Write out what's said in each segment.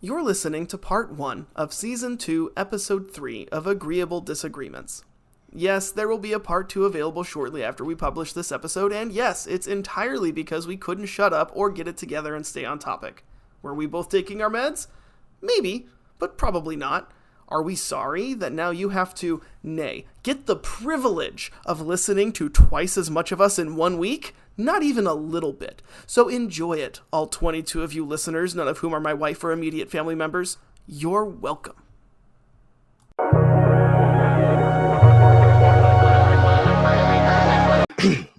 You're listening to Part 1 of Season 2, Episode 3 of Agreeable Disagreements. Yes, there will be a Part 2 available shortly after we publish this episode, and yes, it's entirely because we couldn't shut up or get it together and stay on topic. Were we both taking our meds? Maybe, but probably not. Are we sorry that now you have to, nay, get the privilege of listening to twice as much of us in 1 week? Not even a little bit. So enjoy it, all 22 of you listeners, none of whom are my wife or immediate family members. You're welcome.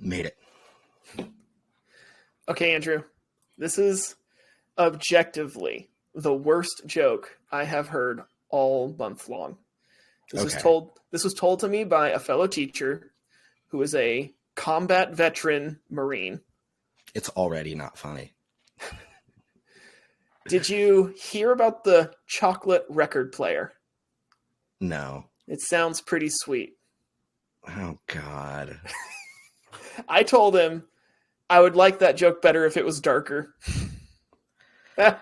Made it. Okay, Andrew, this is objectively the worst joke I have heard all month long. This was told to me by a fellow teacher who is a combat veteran Marine. It's already not funny. Did you hear about the chocolate record player? No. It sounds pretty sweet. Oh, God. I told him I would like that joke better if it was darker. All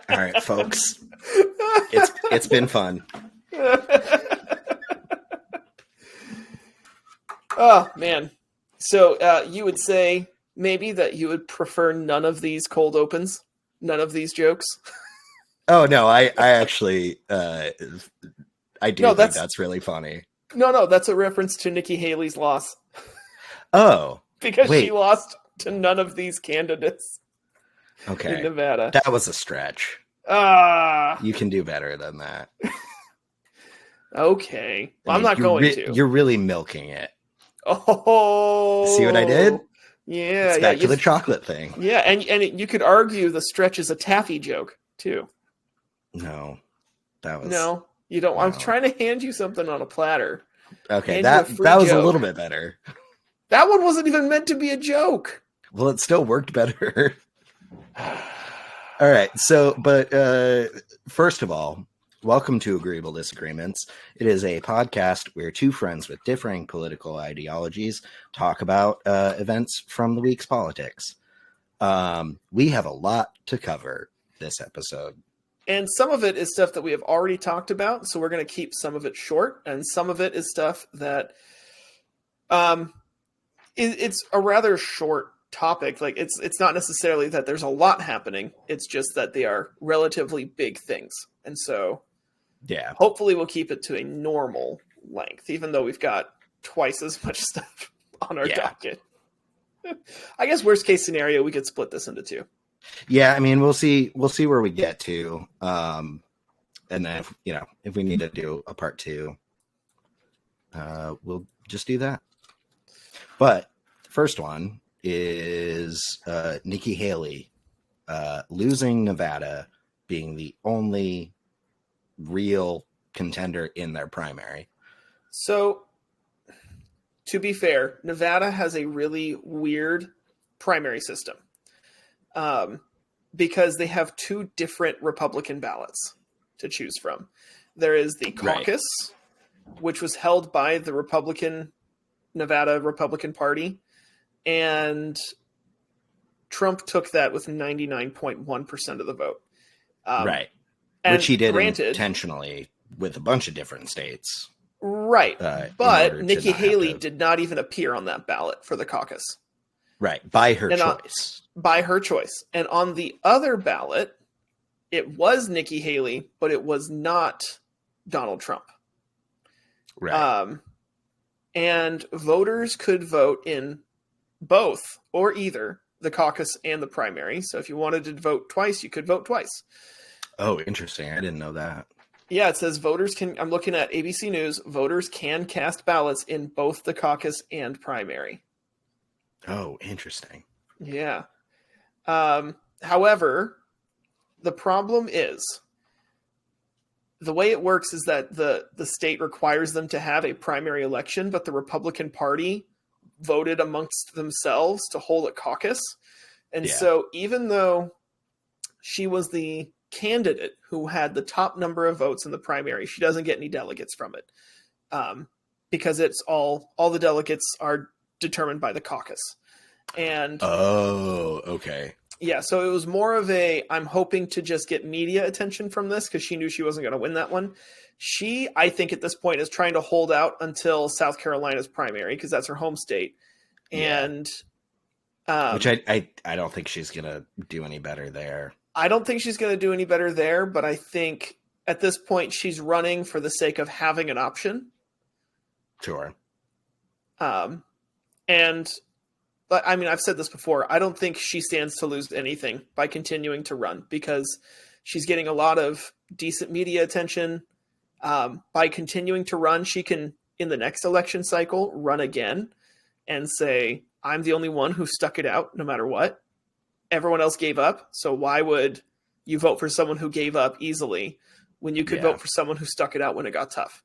right, folks. It's been fun. Oh, man. So you would say maybe that you would prefer none of these cold opens? None of these jokes? Oh, no, I actually, I do think that's really funny. No, that's a reference to Nikki Haley's loss. Oh. Because she lost to none of these candidates in Nevada. That was a stretch. Ah. You can do better than that. Okay. Well, I'm not going to. You're really milking it. Oh. See what I did? Yeah. It's back to the chocolate thing. Yeah, and you could argue the stretch is a taffy joke, too. No. No, you don't. No. I'm trying to hand you something on a platter. Okay, that was joke. A little bit better. That one wasn't even meant to be a joke. Well, it still worked better. All right. So, first of all, welcome to Agreeable Disagreements. It is a podcast where two friends with differing political ideologies talk about events from the week's politics. We have a lot to cover this episode. And some of it is stuff that we have already talked about, so we're going to keep some of it short, and some of it is stuff that it's a rather short topic. Like it's not necessarily that there's a lot happening, it's just that they are relatively big things. And so hopefully we'll keep it to a normal length, even though we've got twice as much stuff on our docket. I guess worst case scenario, we could split this into two. Yeah, I mean, we'll see where we get to. And then, if we need to do a part 2, we'll just do that. But the first one is Nikki Haley losing Nevada, being the only real contender in their primary. So, to be fair, Nevada has a really weird primary system. Because they have two different Republican ballots to choose from. There is the caucus, which was held by the Nevada Republican Party, and Trump took that with 99.1% of the vote. Which he did intentionally with a bunch of different states. Right. But Nikki Haley did not even appear on that ballot for the caucus. Right. By her choice. By her choice. And on the other ballot, it was Nikki Haley, but it was not Donald Trump. Right. And voters could vote in both or either the caucus and the primary. So if you wanted to vote twice, you could vote twice. Oh, interesting. I didn't know that. Yeah, it says voters can, I'm looking at ABC News, voters can cast ballots in both the caucus and primary. Oh, interesting. Yeah. However, the problem is the way it works is that the state requires them to have a primary election, but the Republican Party voted amongst themselves to hold a caucus. And so even though she was the candidate who had the top number of votes in the primary, she doesn't get any delegates from it. Because it's all the delegates are determined by the caucus. And okay. Yeah, so it was more of a, I'm hoping to just get media attention from this because she knew she wasn't going to win that one. She, I think at this point, is trying to hold out until South Carolina's primary because that's her home state. Yeah. And Which I don't think she's going to do any better there. I don't think she's going to do any better there, but I think at this point she's running for the sake of having an option. Sure. And but I mean, I've said this before. I don't think she stands to lose anything by continuing to run because she's getting a lot of decent media attention. By continuing to run, she can, in the next election cycle, run again and say, I'm the only one who stuck it out no matter what. Everyone else gave up. So why would you vote for someone who gave up easily when you could vote for someone who stuck it out when it got tough?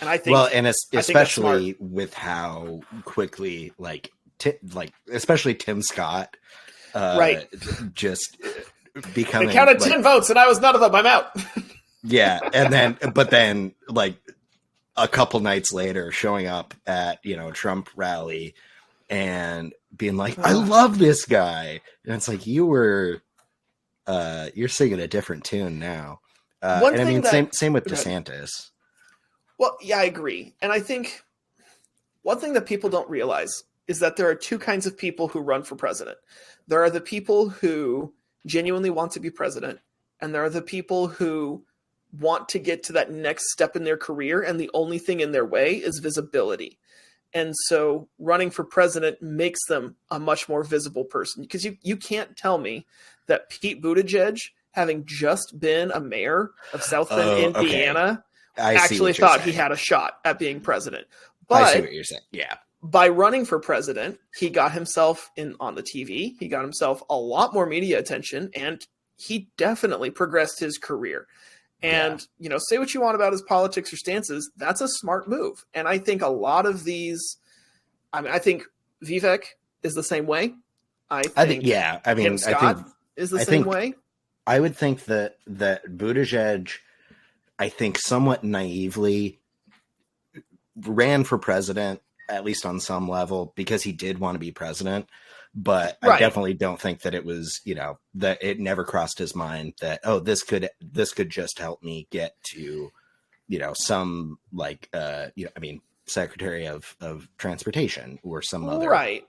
And I think, well, and especially with how quickly, especially Tim Scott, right, just becoming. They counted 10 votes, and I was none of them. I'm out. Yeah, but then, like a couple nights later, showing up at a Trump rally and being like, "I love this guy," and it's like you're singing a different tune now. And I mean, same with DeSantis. Well, yeah, I agree. And I think one thing that people don't realize is that there are two kinds of people who run for president. There are the people who genuinely want to be president, and there are the people who want to get to that next step in their career, and the only thing in their way is visibility. And so running for president makes them a much more visible person, because you can't tell me that Pete Buttigieg, having just been a mayor of South Bend, Indiana, actually thought he had a shot at being president. But I see what you're saying. Yeah. By running for president, he got himself on the TV. He got himself a lot more media attention, and he definitely progressed his career. And, say what you want about his politics or stances, that's a smart move. And I think a lot of these, I think Vivek is the same way. I think Tim Scott is the same way. I would think that Buttigieg, I think somewhat naively ran for president, at least on some level, because he did want to be president. But I definitely don't think that it was, that it never crossed his mind that, this could just help me get to, some Secretary of Transportation or some other,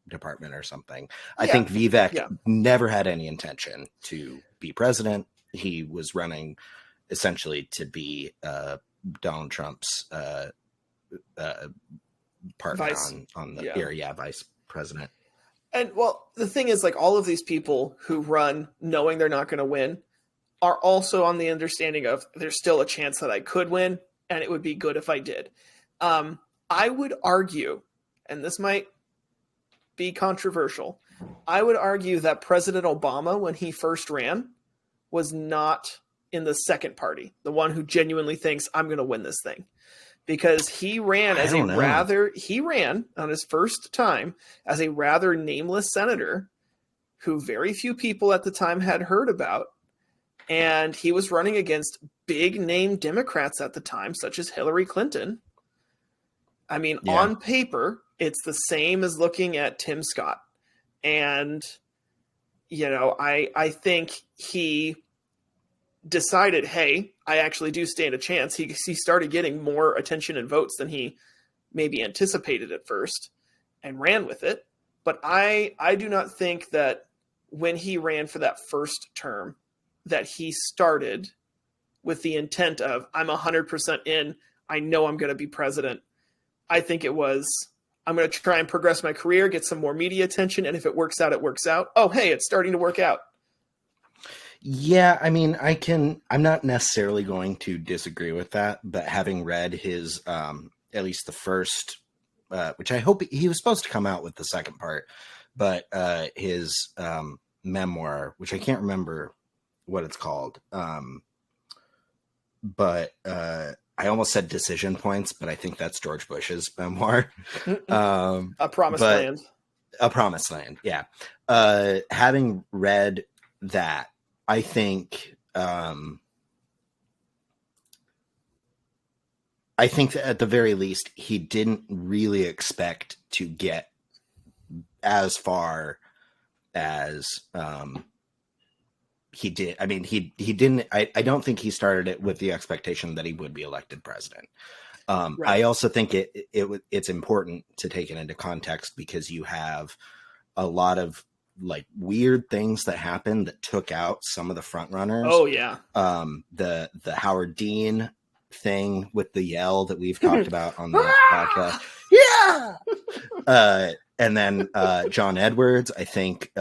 department or something. I think Vivek never had any intention to be president. He was running essentially to be Donald Trump's partner on the vice president. And well, the thing is, like, all of these people who run knowing they're not going to win are also on the understanding of there's still a chance that I could win, and it would be good if I did. I would argue, and this might be controversial, I would argue that President Obama, when he first ran, was not in the second party, the one who genuinely thinks I'm going to win this thing. Because he ran on his first time as a rather nameless senator who very few people at the time had heard about. And he was running against big name Democrats at the time, such as Hillary Clinton. I mean, on paper, it's the same as looking at Tim Scott. And, I think he decided, hey, I actually do stand a chance. He started getting more attention and votes than he maybe anticipated at first and ran with it. But I do not think that when he ran for that first term that he started with the intent of, I'm 100% in, I know I'm going to be president. I think it was, I'm going to try and progress my career, get some more media attention, and if it works out, it works out. Oh, hey, it's starting to work out. Yeah, I mean, I'm not necessarily going to disagree with that, but having read his, at least the first, which I hope he was supposed to come out with the second part, but his memoir, which I can't remember what it's called, but I almost said Decision Points, but I think that's George Bush's memoir. A Promised Land. A Promised Land, yeah. Having read that, I think that at the very least, he didn't really expect to get as far as he did. I mean, he didn't. I don't think he started it with the expectation that he would be elected president. Right. I also think it's important to take it into context because you have a lot of like weird things that happened that took out some of the front runners. Oh yeah. The Howard Dean thing with the yell that we've talked about on the podcast. Yeah. And then John Edwards, I think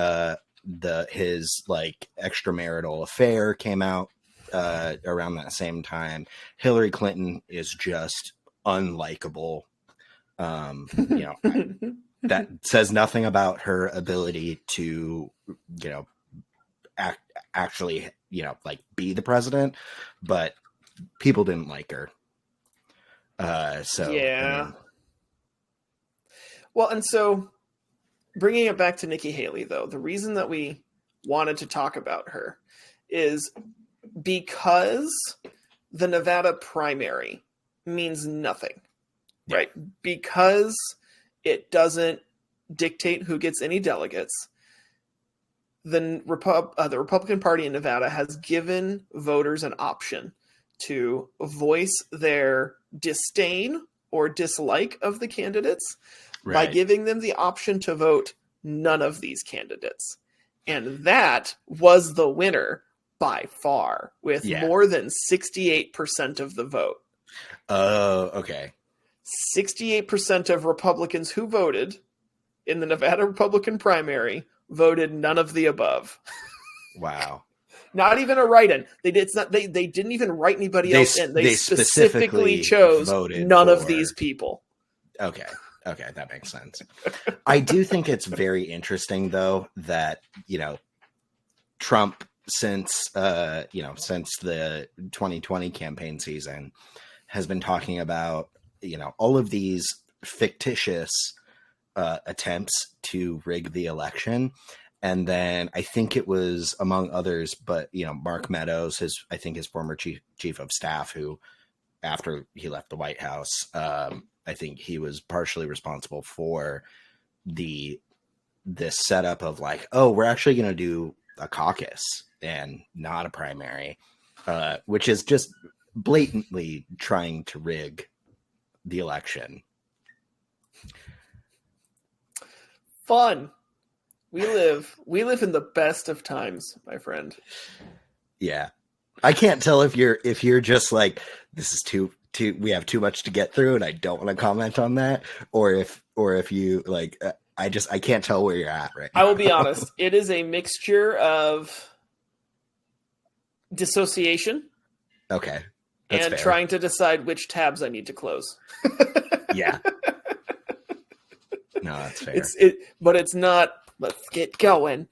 his like extramarital affair came out around that same time. Hillary Clinton is just unlikable. That says nothing about her ability to, actually, like be the president, but people didn't like her. So yeah. I mean, well, and so bringing it back to Nikki Haley, though, the reason that we wanted to talk about her is because the Nevada primary means nothing, right? Because it doesn't dictate who gets any delegates. The Republican Party in Nevada has given voters an option to voice their disdain or dislike of the candidates by giving them the option to vote none of these candidates. And that was the winner by far, with more than 68% of the vote. Oh, okay. 68% of Republicans who voted in the Nevada Republican primary voted none of the above. Wow. Not even a write-in. They didn't even write anybody else in. They specifically chose none of these people. Okay, that makes sense. I do think it's very interesting, though, that Trump, since the 2020 campaign season, has been talking about all of these fictitious attempts to rig the election. And then I think it was, among others, but Mark Meadows, his former chief of staff, who after he left the White House, I think he was partially responsible for this setup of like, oh, we're actually going to do a caucus and not a primary, which is just blatantly trying to rig the election. Fun. We live in the best of times, my friend. Yeah. I can't tell if you're just like, this is too we have too much to get through and I don't want to comment on that, or if you like I can't tell where you're at right now. I will be honest, it is a mixture of dissociation. Okay. That's fair. Trying to decide which tabs I need to close. Yeah. No, that's fair. But it's not, let's get going.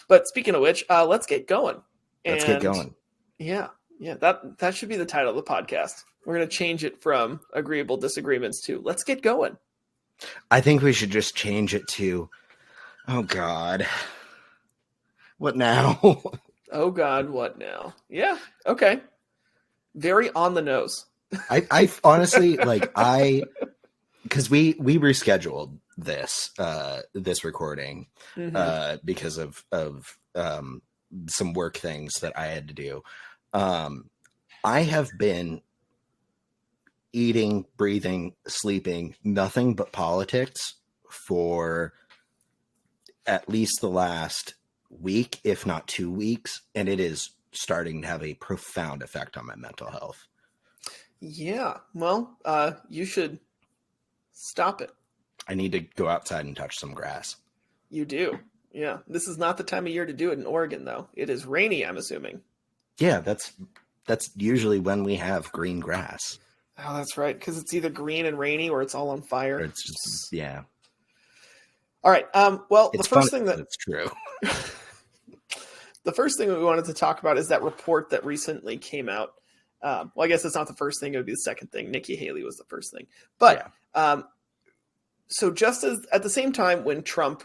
But speaking of which, let's get going. Let's get going. Yeah. That should be the title of the podcast. We're going to change it from Agreeable Disagreements to Let's Get Going. I think we should just change it to, oh God, what now? Oh God, what now? Yeah. Okay. Very on the nose. I honestly because we rescheduled this recording because of some work things that I had to do. I have been eating, breathing, sleeping, nothing but politics for at least the last week, if not 2 weeks, and it is starting to have a profound effect on my mental health. Yeah, well, you should stop it. I need to go outside and touch some grass. You do. Yeah. This is not the time of year to do it in Oregon, though. It is rainy, I'm assuming. Yeah, that's usually when we have green grass. Oh, that's right. Because it's either green and rainy or it's all on fire. Or it's just, yeah. All right. Well, it's the first funny, thing that it's true. The first thing that we wanted to talk about is that report that recently came out. Well, I guess it's not the first thing. It would be the second thing. Nikki Haley was the first thing. But so just as at the same time when Trump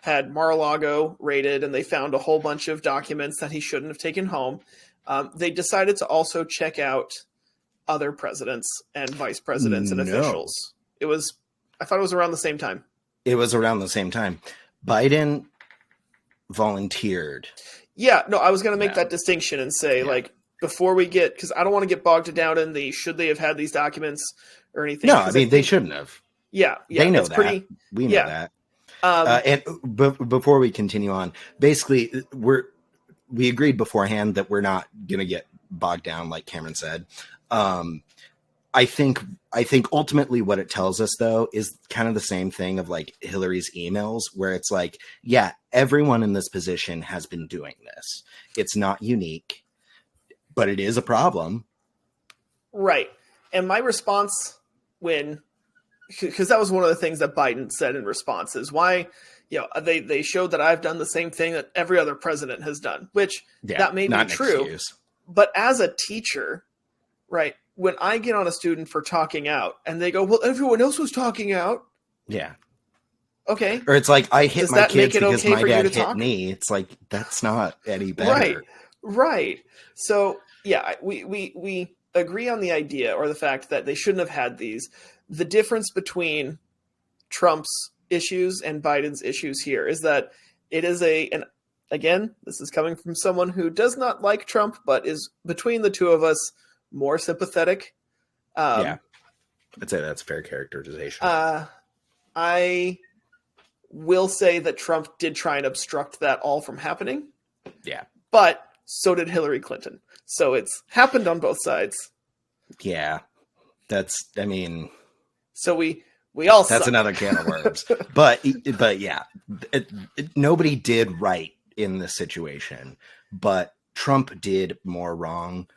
had Mar-a-Lago raided and they found a whole bunch of documents that he shouldn't have taken home, they decided to also check out other presidents and vice presidents and officials. I thought it was around the same time. It was around the same time. Biden volunteered Yeah, no, I was going to make Yeah. that distinction and say, Yeah. like, before we get, because I don't want to get bogged down in the should they have had these documents or anything. No, I 'cause mean, they think, shouldn't have. yeah, They know it's that. pretty, We know yeah. that. Um, And before we continue on, basically, we agreed beforehand that we're not going to get bogged down, like Cameron said. I think ultimately what it tells us, though, is kind of the same thing of like Hillary's emails, where it's like, yeah, everyone in this position has been doing this. It's not unique, but it is a problem. Right. And my response because that was one of the things that Biden said in response is why, they showed that I've done the same thing that every other president has done, which that may be true. Excuse. But as a teacher, right, when I get on a student for talking out and they go, well, everyone else was talking out. Yeah. Okay. Or it's like, I hit Does my that make kids it because okay my for you dad to hit talk? me. It's like, that's not any better. Right. So, yeah, we agree on the idea or the fact that they shouldn't have had these. The difference between Trump's issues and Biden's issues here is that it is and again, this is coming from someone who does not like Trump, but is between the two of us more sympathetic. Yeah. I'd say that's fair characterization. I will say that Trump did try and obstruct that all from happening. Yeah. But so did Hillary Clinton. So it's happened on both sides. Yeah. So we all that's suck. another can of worms. but yeah, nobody did right in this situation, but Trump did more wrong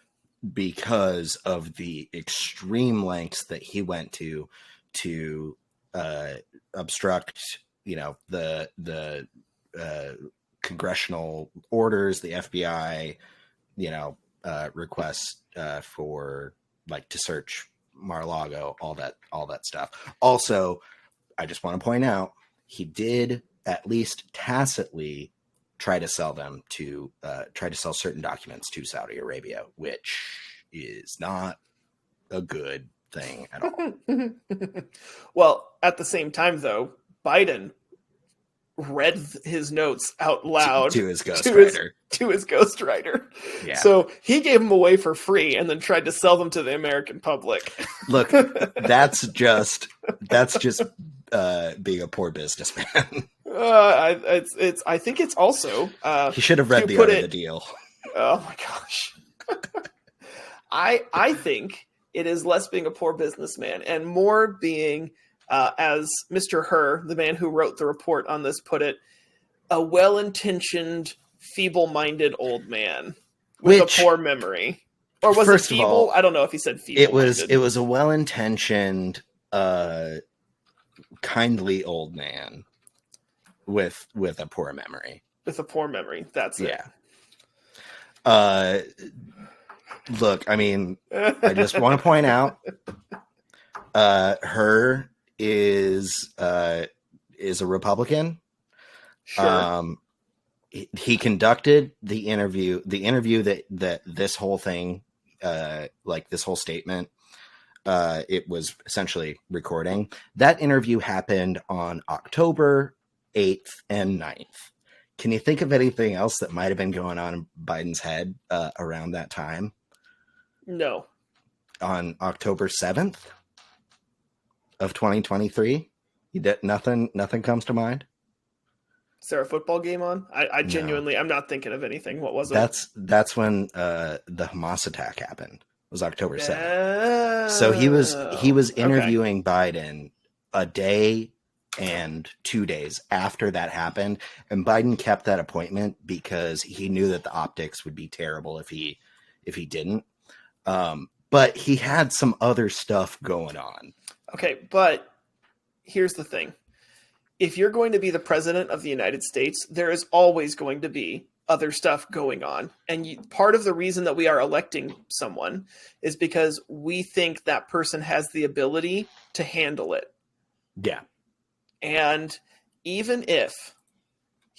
because of the extreme lengths that he went to obstruct, the congressional orders, the FBI, requests for like to search Mar-a-Lago, all that stuff. Also, I just want to point out he did at least tacitly try to sell certain documents to Saudi Arabia, which is not a good thing at all. Well, at the same time, though, Biden read his notes out loud to his ghostwriter. To his ghostwriter. Yeah. So he gave them away for free and then tried to sell them to the American public. Look, that's just being a poor businessman. I think it's also he should have read the art of the deal. Oh my gosh. I think it is less being a poor businessman and more being, as Mr. Herr, the man who wrote the report on this, put it, a well-intentioned, feeble-minded old man with a poor memory. Or was it feeble? All, I don't know if he said feeble. It was a well-intentioned, kindly old man with a poor memory. With a poor memory. That's it. Yeah. Look, I mean, I just want to point out, Herr is a Republican. Sure. He conducted the interview that this whole thing, like this whole statement, it was essentially recording. That interview happened on October 8th and 9th. Can you think of anything else that might have been going on in Biden's head around that time? No. On October 7th of 2023, nothing comes to mind. Is there a football game on? I genuinely, I'm not thinking of anything. What was it? That's when the Hamas attack happened. It was October 7th. So he was interviewing Biden a day and 2 days after that happened, and Biden kept that appointment because he knew that the optics would be terrible if he didn't. But he had some other stuff going on. Okay, but here's the thing. If you're going to be the president of the United States, there is always going to be other stuff going on. And part of the reason that we are electing someone is because we think that person has the ability to handle it. Yeah. And even if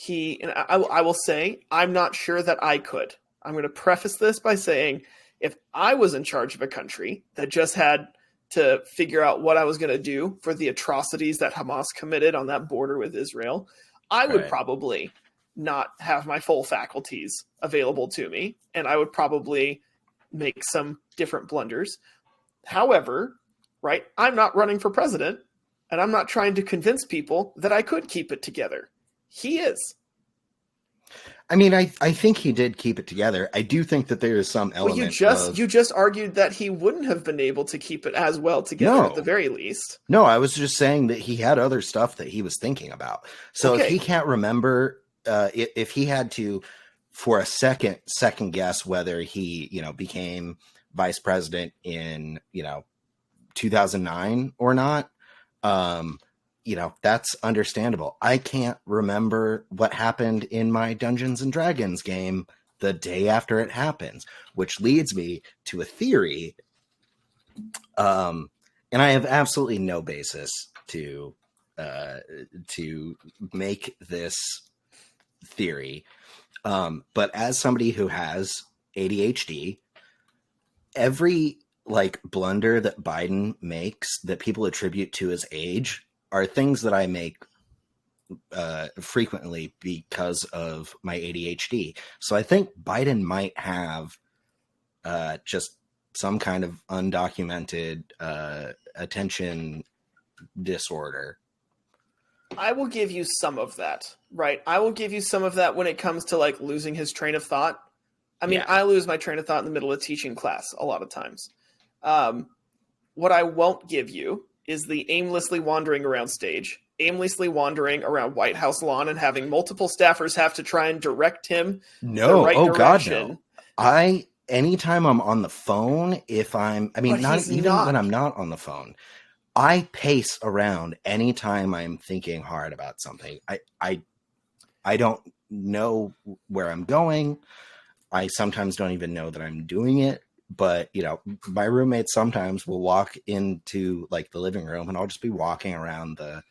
I will say, I'm not sure that I could. I'm going to preface this by saying, if I was in charge of a country that just had to figure out what I was going to do for the atrocities that Hamas committed on that border with Israel, I would probably not have my full faculties available to me, and I would probably make some different blunders. However, right, I'm not running for president, and I'm not trying to convince people that I could keep it together. He is. I mean, I think he did keep it together. I do think that there is some element you just argued that he wouldn't have been able to keep it as well together at the very least. No, I was just saying that he had other stuff that he was thinking about. So if he can't remember, if he had to, for a second guess whether he, became vice president in, 2009 or not, that's understandable. I can't remember what happened in my Dungeons and Dragons game the day after it happens, which leads me to a theory. And I have absolutely no basis to make this theory. But as somebody who has ADHD, every blunder that Biden makes that people attribute to his age are things that I make frequently because of my ADHD. So I think Biden might have just some kind of undocumented attention disorder. I will give you some of that, right? I will give you some of that when it comes to losing his train of thought. I mean, I lose my train of thought in the middle of teaching class a lot of times. What I won't give you is the aimlessly wandering around stage, aimlessly wandering around White House lawn and having multiple staffers have to try and direct him the right direction. God, no. Anytime I'm on the phone, when I'm not on the phone, I pace around anytime I'm thinking hard about something. I don't know where I'm going. I sometimes don't even know that I'm doing it. But, my roommates sometimes will walk into the living room and I'll just be walking around the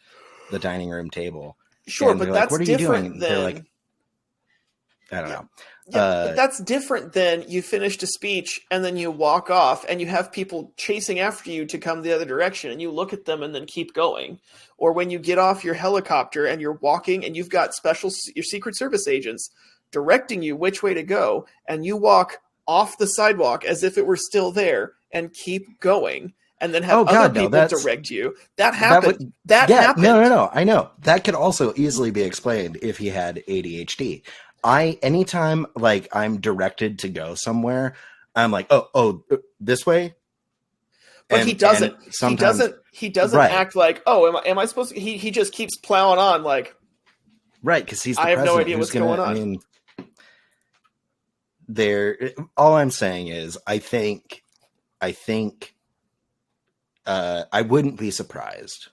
dining room table. Sure, but that's what are different you doing? than... They're like, I don't know. Yeah, but that's different than you finished a speech and then you walk off and you have people chasing after you to come the other direction and you look at them and then keep going. Or when you get off your helicopter and you're walking and you've got your Secret Service agents directing you which way to go and you walk off the sidewalk as if it were still there and keep going and then have other people direct you. That happened. That happened. No. I know. That could also easily be explained if he had ADHD. Anytime I'm directed to go somewhere, I'm like, oh, this way. But he doesn't. He doesn't act like, oh, am I supposed to? He just keeps plowing on right, because he's the I have no idea what's going on. I mean, all I'm saying is I think I wouldn't be surprised.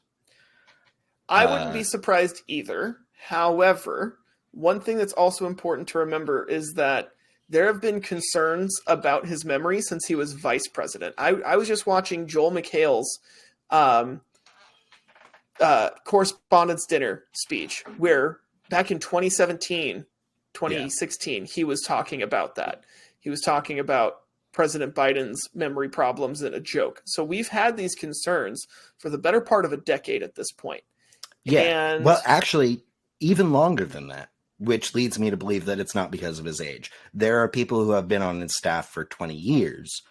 I wouldn't be surprised either. However, one thing that's also important to remember is that there have been concerns about his memory since he was vice president. I was just watching Joel McHale's correspondence dinner speech where back in 2016, he was talking about that. He was talking about President Biden's memory problems and a joke. So we've had these concerns for the better part of a decade at this point. Yeah. And well, actually, even longer than that, which leads me to believe that it's not because of his age. There are people who have been on his staff for 20 years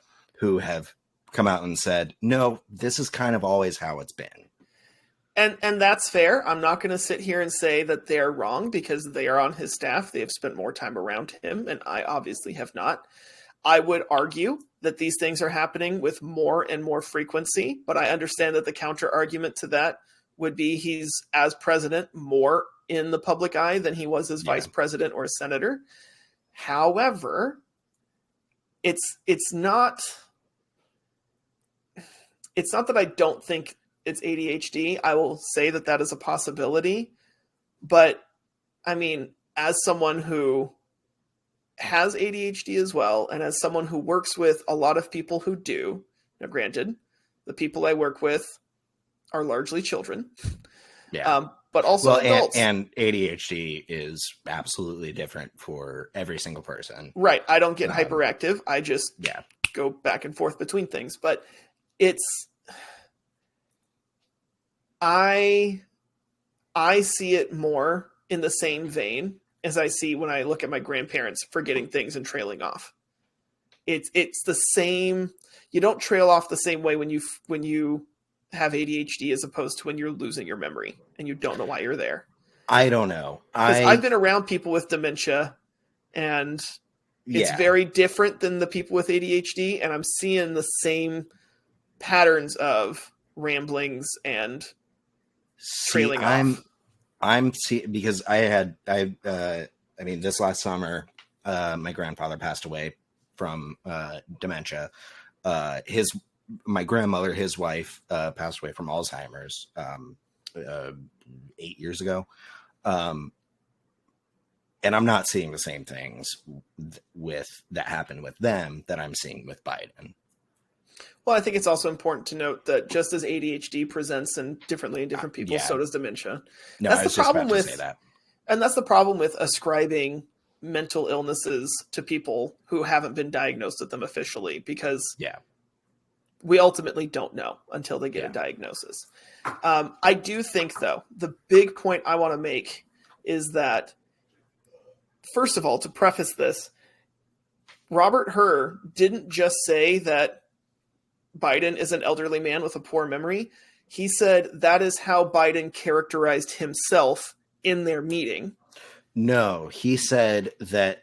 who have come out and said, no, this is kind of always how it's been. And that's fair. I'm not going to sit here and say that they're wrong because they are on his staff. They have spent more time around him, and I obviously have not. I would argue that these things are happening with more and more frequency, but I understand that the counter argument to that would be he's, as president, more in the public eye than he was as vice president or a senator. However, it's not that I don't think it's ADHD. I will say that is a possibility. But I mean, as someone who has ADHD as well, and as someone who works with a lot of people who do, now granted, the people I work with are largely children. Yeah. But also adults. And ADHD is absolutely different for every single person. Right. I don't get hyperactive. I just go back and forth between things. But I see it more in the same vein as I see when I look at my grandparents forgetting things and trailing off. It's the same. You don't trail off the same way when you have ADHD as opposed to when you're losing your memory and you don't know why you're there. I don't know. Because I've been around people with dementia, and it's very different than the people with ADHD, and I'm seeing the same patterns of ramblings and trailing off. I'm because this last summer, my grandfather passed away from dementia. My grandmother, his wife, passed away from Alzheimer's 8 years ago. And I'm not seeing the same things that happened with them that I'm seeing with Biden. Well, I think it's also important to note that just as ADHD presents differently in different people, so does dementia. No, I was just about to say that. And that's the problem with ascribing mental illnesses to people who haven't been diagnosed with them officially, because we ultimately don't know until they get a diagnosis. I do think, though, the big point I want to make is that, first of all, to preface this, Robert Hur didn't just say that Biden is an elderly man with a poor memory. He said that is how Biden characterized himself in their meeting. No, he said that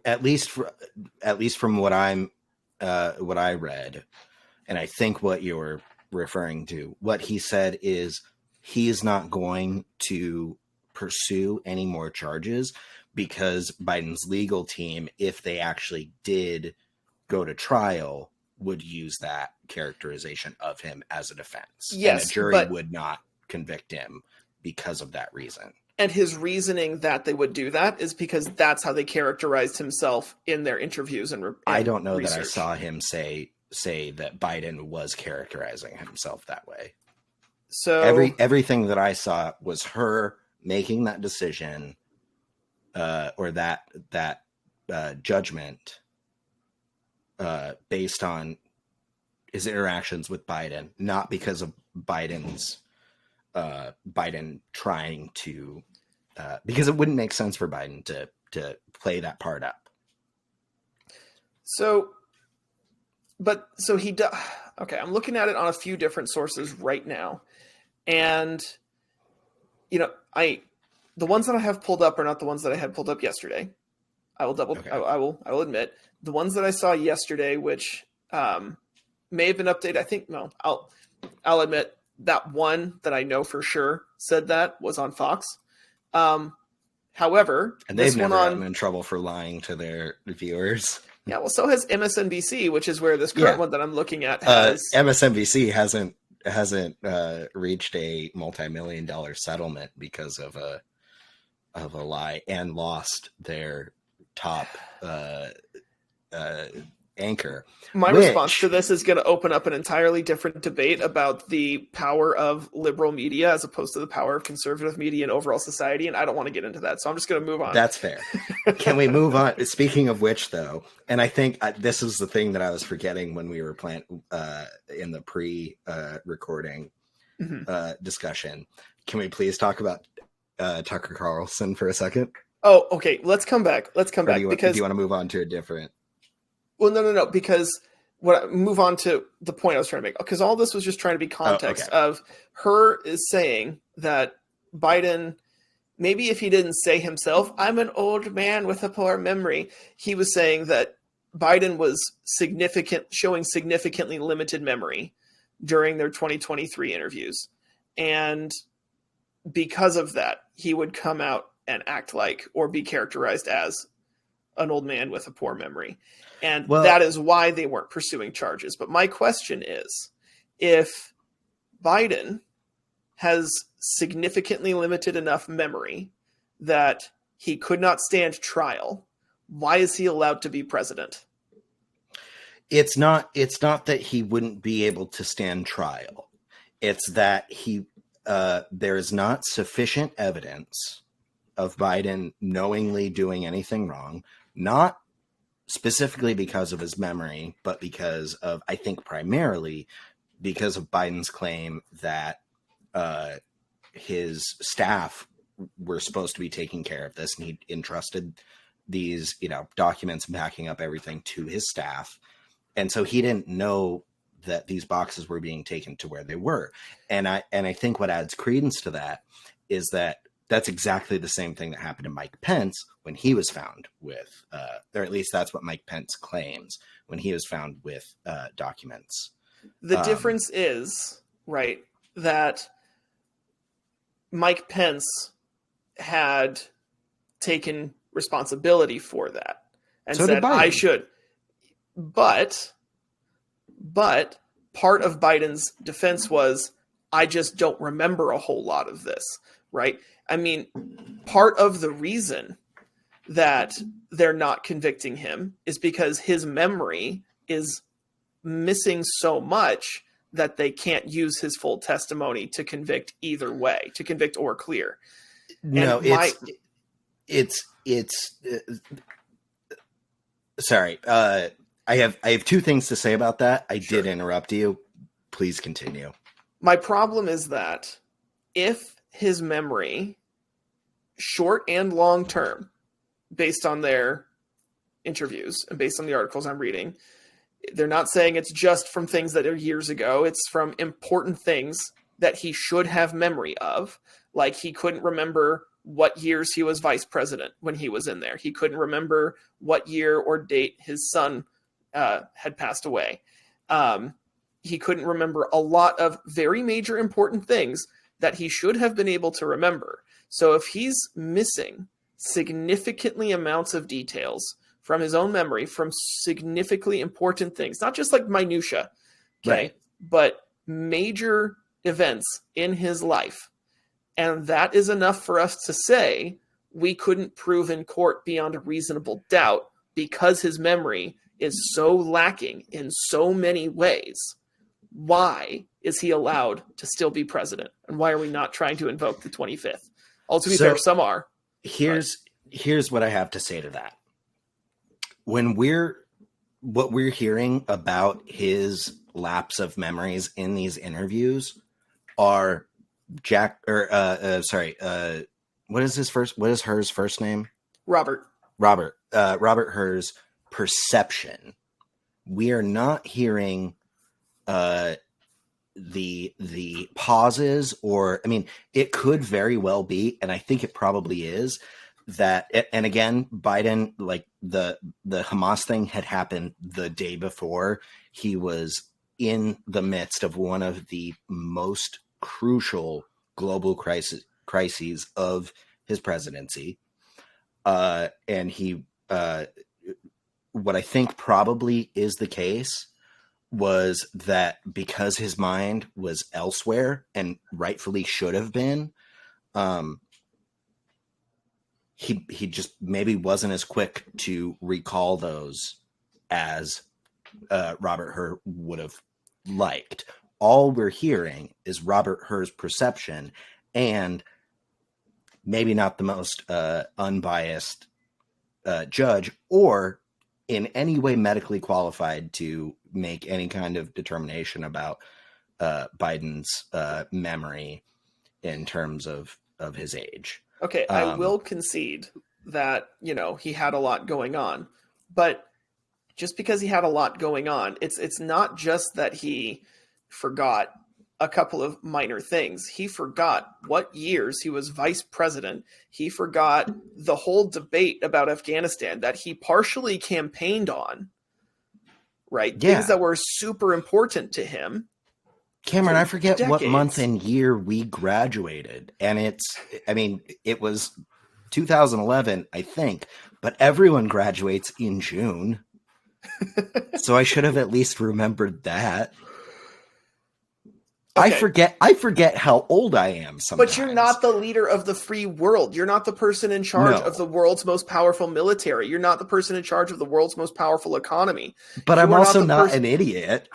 at least from what I read, and I think what you're referring to, what he said is he is not going to pursue any more charges because Biden's legal team, if they actually did go to trial, would use that characterization of him as a defense. Yes, and a jury would not convict him because of that reason. And his reasoning that they would do that is because that's how they characterized himself in their interviews and I don't know research. That I saw him say that Biden was characterizing himself that way. So everything that I saw was her making that decision, or that judgment, based on his interactions with Biden, not because of Biden trying to, because it wouldn't make sense for Biden to play that part up. Okay, I'm looking at it on a few different sources right now. And, the ones that I have pulled up are not the ones that I had pulled up yesterday. I will admit the ones that I saw yesterday, which may have been updated. I think, no, I'll admit that one that I know for sure said that was on Fox. However, and they've never gotten in trouble for lying to their viewers. Yeah, well, so has MSNBC, which is where this current one that I'm looking at has. MSNBC hasn't reached a multi-million-dollar settlement because of a lie and lost their top anchor. My response to this is going to open up an entirely different debate about the power of liberal media as opposed to the power of conservative media in overall society, and I don't want to get into that, so I'm just going to move on. That's fair. Can we move on? Speaking of which, though, and I think this is the thing that I was forgetting when we were in the pre-recording discussion. Can we please talk about Tucker Carlson for a second? Oh, okay. Let's come back. Do you want to move on to a different? Well, no, because move on to the point I was trying to make, because all this was just trying to be context of her is saying that Biden, maybe if he didn't say himself, I'm an old man with a poor memory, he was saying that Biden was showing significantly limited memory during their 2023 interviews. And because of that, he would come out and act like or be characterized as an old man with a poor memory. And that is why they weren't pursuing charges. But my question is, if Biden has significantly limited enough memory that he could not stand trial, why is he allowed to be president? It's not that he wouldn't be able to stand trial. It's that there is not sufficient evidence of Biden knowingly doing anything wrong, not specifically because of his memory, but because of, I think primarily because of Biden's claim that his staff were supposed to be taking care of this, and he entrusted these, documents backing up everything to his staff. And so he didn't know that these boxes were being taken to where they were. And I think what adds credence to that is that that's exactly the same thing that happened to Mike Pence when he was found with, or at least that's what Mike Pence claims, when he was found with documents. The difference is, right, that Mike Pence had taken responsibility for that and So said, I should. But part of Biden's defense was, I just don't remember a whole lot of this, right? I mean, part of the reason that they're not convicting him is because his memory is missing so much that they can't use his full testimony to convict either way, to convict or clear. No, it's sorry. I have two things to say about that. I did interrupt you. Please continue. My problem is that if his memory, short and long term, based on their interviews and based on the articles I'm reading, they're not saying it's just from things that are years ago. It's from important things that he should have memory of. Like he couldn't remember what years he was vice president when he was in there. He couldn't remember what year or date his son had passed away. He couldn't remember a lot of very major important things that he should have been able to remember. So if he's missing significantly amounts of details from his own memory, from significantly important things, not just like minutia, okay, right, but major events in his life. And that is enough for us to say we couldn't prove in court beyond a reasonable doubt because his memory is so lacking in so many ways. Why is he allowed to still be president? And why are we not trying to invoke the 25th? All to be fair, some are. Here's what I have to say to that. What we're hearing about his lapse of memories in these interviews are what is hers first name? Robert Herr's perception. We are not hearing the pauses, or I mean, it could very well be, and I think it probably is, that, and again, Biden, like the Hamas thing had happened the day before. He was in the midst of one of the most crucial global crises of his presidency. And he, what I think probably is the case was that because his mind was elsewhere and rightfully should have been, he just maybe wasn't as quick to recall those as Robert Hur would have liked. All we're hearing is Robert Hur's perception, and maybe not the most unbiased judge or in any way medically qualified to make any kind of determination about Biden's memory in terms of his age. Okay, I will concede that, he had a lot going on, but just because he had a lot going on, it's not just that he forgot a couple of minor things. He forgot what years he was vice president. He forgot the whole debate about Afghanistan that he partially campaigned on, right? Yeah. Things that were super important to him. Cameron, I forget what month and year we graduated. And it was 2011, I think, but everyone graduates in June. So I should have at least remembered that. Okay. I forget how old I am sometimes. But you're not the leader of the free world. You're not the person in charge of the world's most powerful military. You're not the person in charge of the world's most powerful economy. But I'm also not an idiot.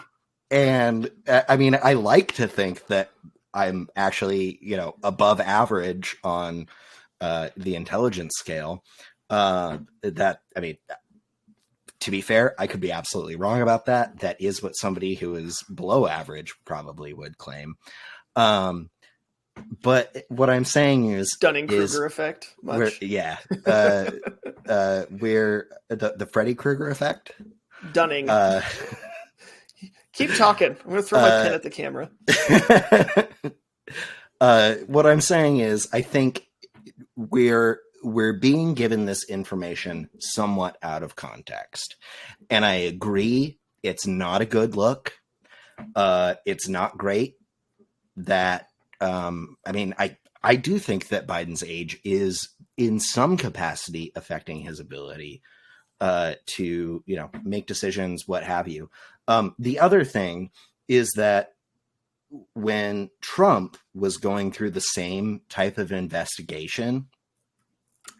And I like to think that I'm actually, above average on the intelligence scale. To be fair, I could be absolutely wrong about that. That is what somebody who is below average probably would claim. But what I'm saying is Dunning-Kruger effect. We're the Freddy Krueger effect. Dunning. Keep talking. I'm going to throw my pen at the camera. What I'm saying is, I think we're being given this information somewhat out of context, and I agree it's not a good look. It's not great. That I do think that Biden's age is in some capacity affecting his ability to, make decisions, what have you. The other thing is that when Trump was going through the same type of investigation,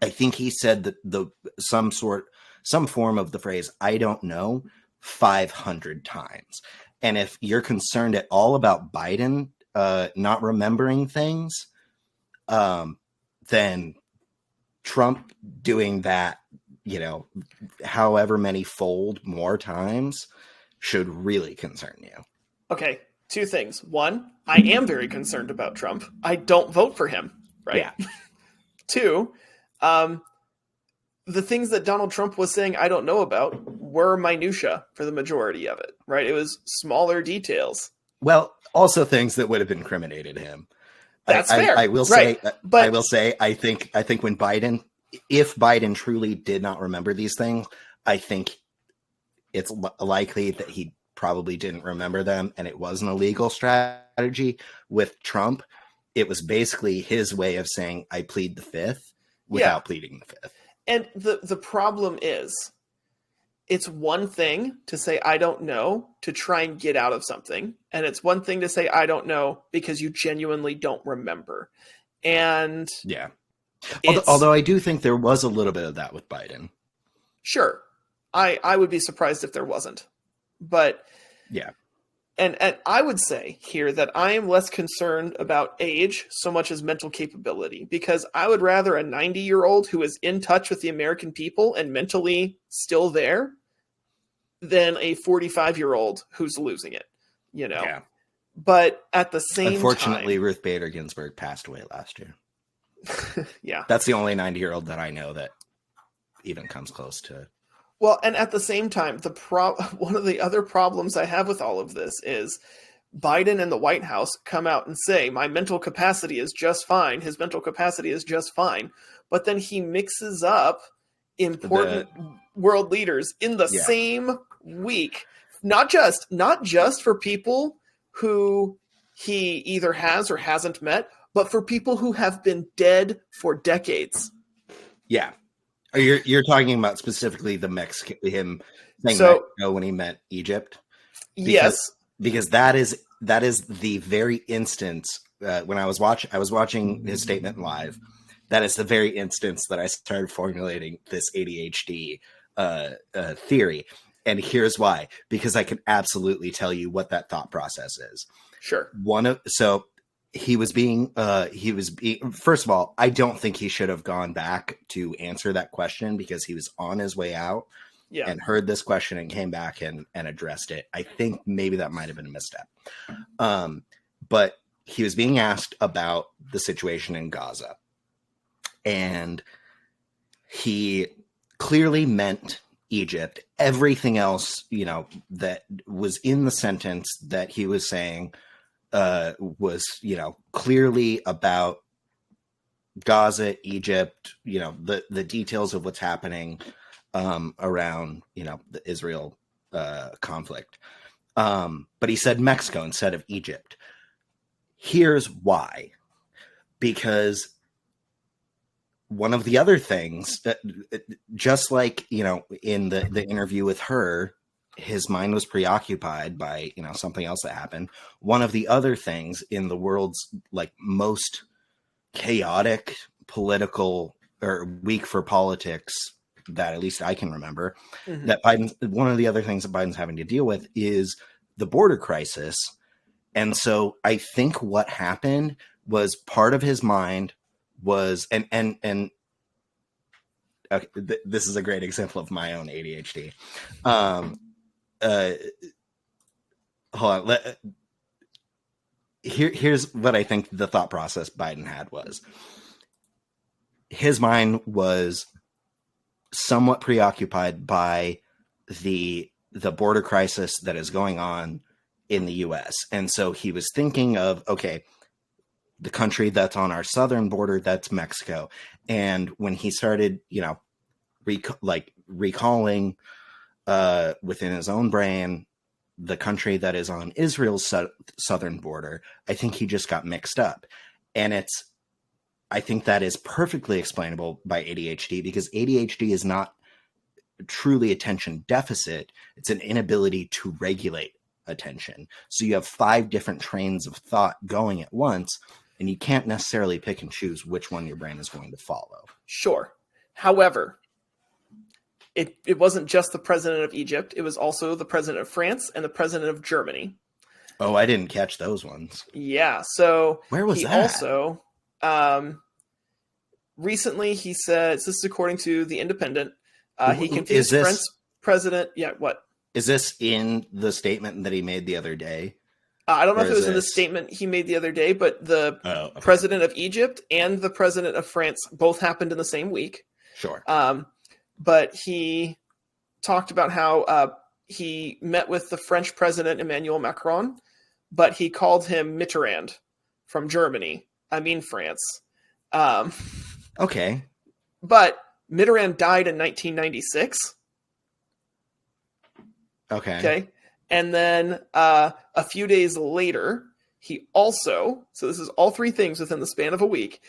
I think he said that some form of the phrase, "I don't know," 500 times. And if you're concerned at all about Biden not remembering things, then Trump doing that, however many fold more times should really concern you. Okay, two things. One, I am very concerned about Trump. I don't vote for him, right? Yeah. Two, the things that Donald Trump was saying I don't know about were minutia for the majority of it, right? It was smaller details. Well, also things that would have incriminated him. That's fair. I will say, I think when if Biden truly did not remember these things, I think it's likely that he probably didn't remember them, and it wasn't a legal strategy. With Trump, it was basically his way of saying, "I plead the fifth," without pleading the fifth. And the problem is, it's one thing to say, "I don't know," to try and get out of something. And it's one thing to say, "I don't know," because you genuinely don't remember. And yeah. Although I do think there was a little bit of that with Biden. Sure. I would be surprised if there wasn't. But yeah. And I would say here that I am less concerned about age so much as mental capability, because I would rather a 90-year-old who is in touch with the American people and mentally still there than a 45-year-old who's losing it, Yeah. But at the same Unfortunately, time, Ruth Bader Ginsburg passed away last year. Yeah. That's the only 90-year-old that I know that even comes close to. Well, and at the same time, one of the other problems I have with all of this is Biden and the White House come out and say, "My mental capacity is just fine. His mental capacity is just fine." But then he mixes up important world leaders in the same week. Not just for people who he either has or hasn't met, but for people who have been dead for decades. Yeah. You're talking about specifically the Mexican, him saying Mexico when he meant Egypt. Because that is the very instance when I was watching his statement live. That is the very instance that I started formulating this ADHD theory, and here's why. Because I can absolutely tell you what that thought process is. Sure. He was being first of all, I don't think he should have gone back to answer that question, because he was on his way out and heard this question and came back and addressed it. I think maybe that might have been a misstep. But he was being asked about the situation in Gaza, and he clearly meant Egypt. Everything else, that was in the sentence that he was saying was, clearly about Gaza, Egypt, the details of what's happening around, the Israel conflict. But he said Mexico instead of Egypt. Here's why. Because one of the other things, just like, in the interview with her, his mind was preoccupied by, something else that happened. One of the other things in the world's most chaotic political or week for politics that at least I can remember, that one of the other things that Biden's having to deal with is the border crisis. And so I think what happened was part of his mind was, and okay, this is a great example of my own ADHD. Hold on. here's what I think the thought process Biden had was. His mind was somewhat preoccupied by the border crisis that is going on in the U.S. And so he was thinking of, okay, the country that's on our southern border, that's Mexico. And when he started, recalling within his own brain the country that is on Israel's southern border, I think he just got mixed up. And I think that is perfectly explainable by ADHD, because ADHD is not truly attention deficit. It's an inability to regulate attention. So you have 5 different trains of thought going at once, and you can't necessarily pick and choose which one your brain is going to follow. Sure. However, it wasn't just the president of Egypt. It was also the president of France and the president of Germany. Oh, I didn't catch those ones. Yeah. So where was he that? Also, recently he said, this is according to The Independent, he confused French president. Yeah, what? Is this in the statement that he made the other day? I don't know if it was in the statement he made the other day, but the president of Egypt and the president of France both happened in the same week. Sure. But he talked about how he met with the French president, Emmanuel Macron, but he called him Mitterrand from Germany. I mean, France. Okay. But Mitterrand died in 1996. Okay. And then a few days later, he also, so this is all 3 things within the span of a week,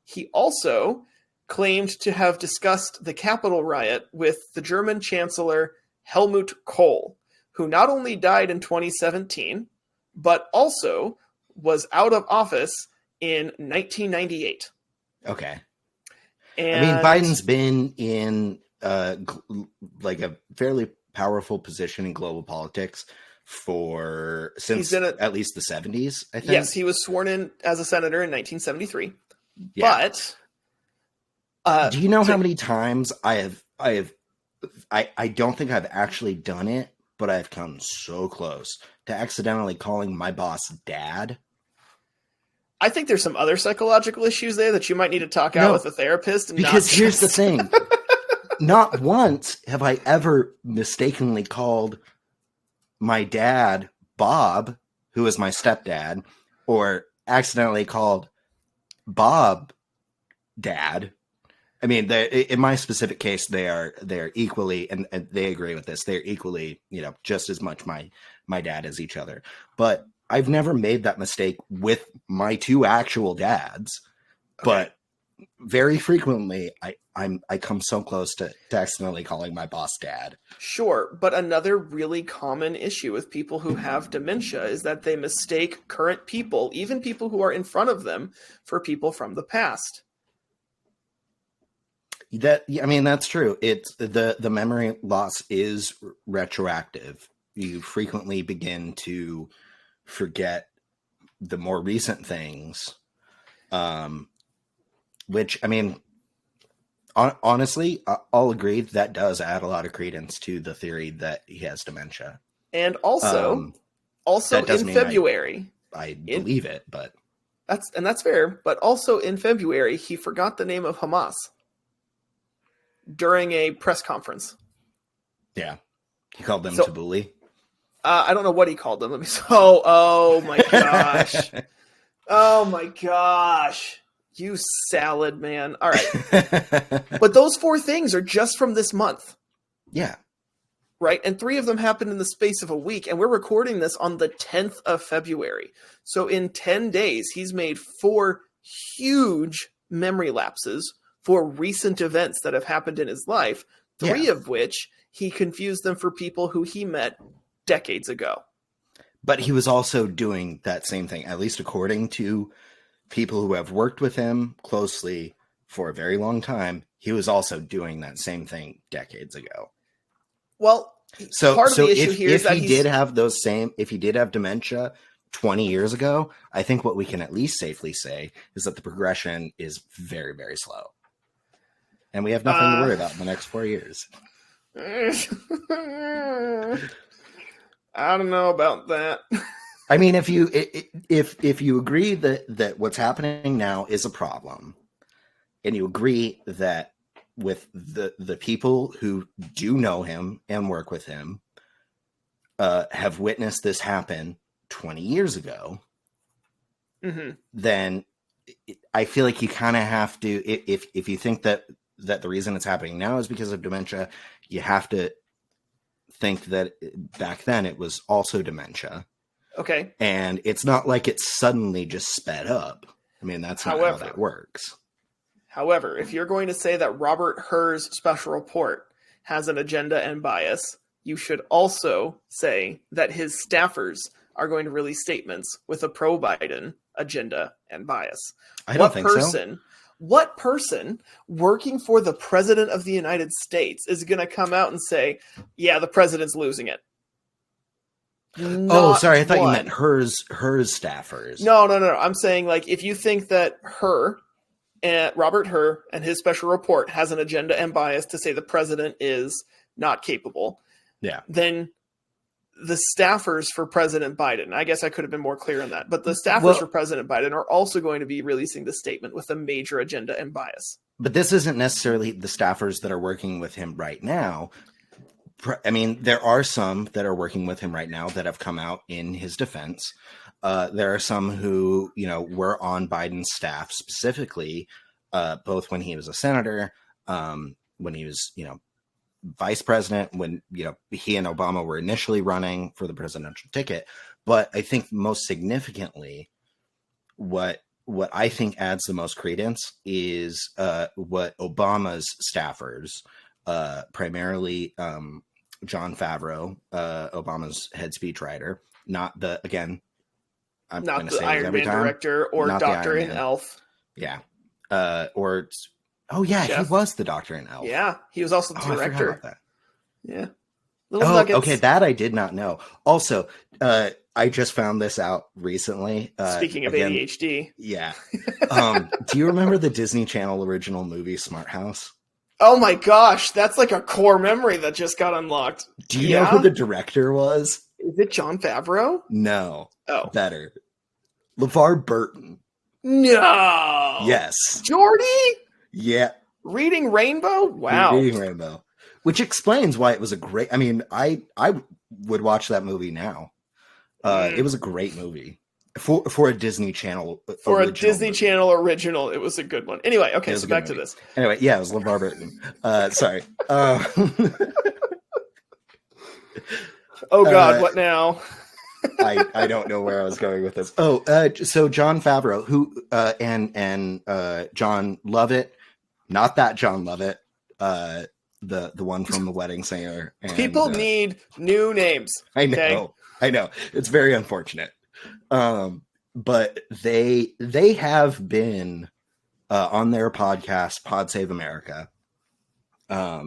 he also claimed to have discussed the Capitol riot with the German Chancellor Helmut Kohl, who not only died in 2017, but also was out of office in 1998. Okay. And I mean, Biden's been in like a fairly powerful position in global politics since at least the 70s, I think. Yes, he was sworn in as a senator in 1973. Yeah. But do you know how many times I don't think I've actually done it, but I've come so close to accidentally calling my boss dad? I think there's some other psychological issues there that you might need to talk out with a therapist. Because here's the thing. Not once have I ever mistakenly called my dad Bob, who is my stepdad, or accidentally called Bob dad. I mean, in my specific case, they're equally, and they agree with this, they're equally, just as much my dad as each other. But I've never made that mistake with my 2 actual dads. Okay. But very frequently, I come so close to accidentally calling my boss dad. Sure, but another really common issue with people who have dementia is that they mistake current people, even people who are in front of them, for people from the past. That's true. It's the memory loss is retroactive. You frequently begin to forget the more recent things, which, I mean, honestly, I'll agree that does add a lot of credence to the theory that he has dementia. And also in February, I believe it, but that's fair. But also in February, he forgot the name of Hamas during a press conference. Yeah, he called them Tabbouleh. I don't know what he called them. Oh my gosh. Oh my gosh. You salad man. All right. But those 4 things are just from this month. Yeah. Right? And 3 of them happened in the space of a week. And we're recording this on the 10th of February. So in 10 days, he's made 4 huge memory lapses for recent events that have happened in his life. 3 of which he confused them for people who he met decades ago. But he was also doing that same thing, at least according to people who have worked with him closely for a very long time. He was also doing that same thing decades ago. Well, part of the issue here is that if he did have dementia 20 years ago, I think what we can at least safely say is that the progression is very, very slow. And we have nothing to worry about in the next 4 years. I don't know about that. I mean, if you agree that what's happening now is a problem, and you agree that with the people who do know him and work with him have witnessed this happen 20 years ago, then I feel like you kind of have to, if you think that the reason it's happening now is because of dementia, you have to think that back then it was also dementia. Okay. And it's not like it suddenly just sped up. I mean, that's not how that works. However, if you're going to say that Robert Hur's special report has an agenda and bias, you should also say that his staffers are going to release statements with a pro-Biden agenda and bias. I don't think so. What person working for the president of the United States is going to come out and say, yeah, the president's losing it? Oh, sorry. I thought you meant hers staffers. No. I'm saying, like, if you think that Robert Hur and his special report has an agenda and bias to say the president is not capable, then the staffers for President Biden, I guess I could have been more clear on that, but the staffers for President Biden are also going to be releasing the statement with a major agenda and bias. But this isn't necessarily the staffers that are working with him right now. I mean, there are some that are working with him right now that have come out in his defense. There are some who, were on Biden's staff specifically, both when he was a senator, when he was, vice president, when, he and Obama were initially running for the presidential ticket. But I think most significantly, what I think adds the most credence is what Obama's staffers, primarily Jon Favreau, Obama's head speechwriter, not the Iron Man director or Doctor in Elf. Yeah. He was the Doctor in Elf. Yeah, he was also the director. I forgot about that. Yeah. Okay, that I did not know. Also, I just found this out recently. Speaking of ADHD. Yeah. Do you remember the Disney Channel original movie Smart House? Oh my gosh, that's like a core memory that just got unlocked. Do you know who the director was? Is it Jon Favreau? No. Oh. Better. LeVar Burton. No. Yes. Jordy? Yeah. Reading Rainbow? Wow. Reading Rainbow. Which explains why it was a great... I mean, I would watch that movie now. It was a great movie. For a Disney Channel Channel original, it was a good one. Anyway, okay, so back to this. Anyway, yeah, it was LeVar Burton. Sorry. Oh God, what now? I don't know where I was going with this. So Jon Favreau, who and John Lovett, not that John Lovett, the one from The Wedding Singer. And, people need new names. I know. It's very unfortunate. But they have been on their podcast, Pod Save America. They're